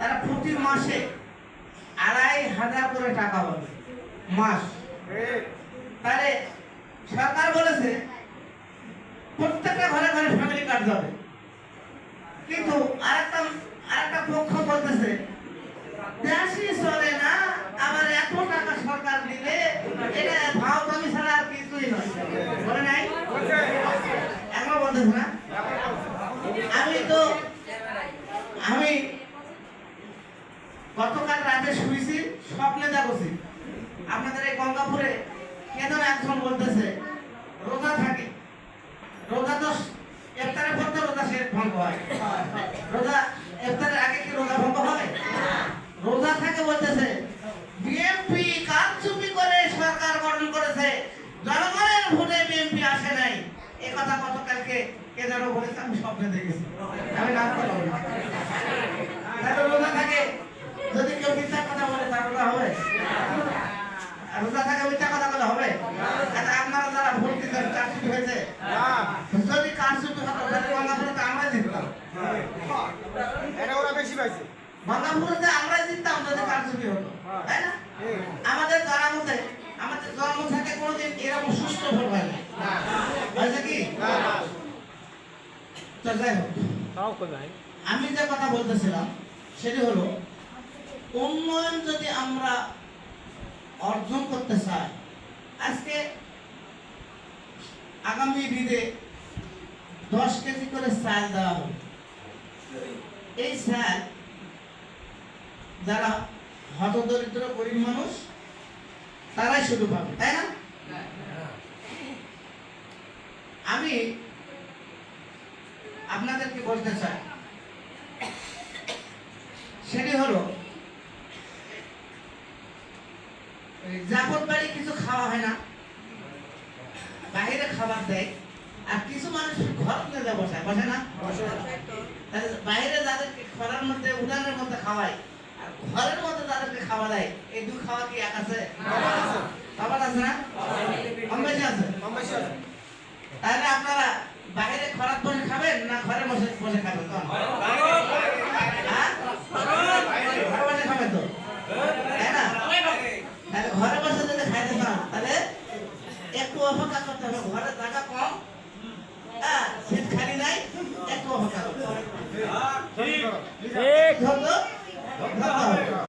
তারা প্রতি মাসে 2,500 করে টাকা পাবে মাস। তাহলে সরকার বলেছে প্রত্যেকটা ঘরে ঘরে ফ্যামিলি কার্ড যাবে, কিন্তু আরেকটা পক্ষ বলতেছে দেশই চলে না, আবার এত টাকা সরকার দিলে এটা ভাও দামি ছাড়া আর কিছুই নয়। বলে নাই এখনো বলতেছে না? আমি গতকাল রাতে শুয়েছি, স্বপ্নে দেখছি আপনাদের এই গঙ্গাপুরে কেন একজন বলতেছে রোজা থাকে, রোজা তো ইফতারের পর তো রোজা শেষ ভঙ্গ হয়, রোজা ইফতারের আগে কি রোজা ভঙ্গ হয়? রোজা থাকে বলতেছে বিএনপি কারচুপি করে সরকার গঠন করেছে, জনগণের ভোটে বিএনপি আসে নাই। এ কথা গতকালকে কে যেন বলেছে, আমি স্বপ্নে দেখেছি, আমি নাম বলবো না। তাহলে রোজা থাকে, যদি কেউ মিথ্যা কথা বলে তার রোজা হবে? রোজা থাকে মিথ্যা কথা বলে হবে? আপনারা যারা ভোট দিতেন কারচুপি হয়েছে? যদি কারচুপি হতো তাহলে গঙ্গাপুরে তো আমরাই জিততাম। গঙ্গাপুরে আমরাই জিততাম যদি কারচুপি হতো, তাই না? আমাদের জন্ম থেকে কোনোদিন এরকম সুষ্ঠু ভোট হয় না, হয়েছে কি? যাই হোক, আমি যে কথা বলতেছিলাম সেটি হলো উন্নয়ন যদি আমরা অর্জন করতে চাই, আজকে আগামী ঈদে 10 কেজি করে চাল দেওয়া হবে। এই চাল যারা হতদরিদ্র গরিব মানুষ তারাই শুধু পাবে, তাই না? আমি আপনাদেরকে বলতে চাই সেটি হলো জাপত বাড়ি কিছু খাওয়া হয় না, বাইরে খাবার দেয়, আর কিছু মানুষ ঘর নিয়ে বসায়, বসে না? বাইরে যাদেরকে খরার মধ্যে উঠানের মধ্যে খাওয়ায় আর ঘরের মধ্যে যাদেরকে খাওয়া দেয়, এই দুই খাওয়া কি এক আছে? খাবার আছে না? কম বেশি আছে? তাহলে আপনারা বাইরে খরার বসে খাবেন না ঘরে বসে বসে খাবেন?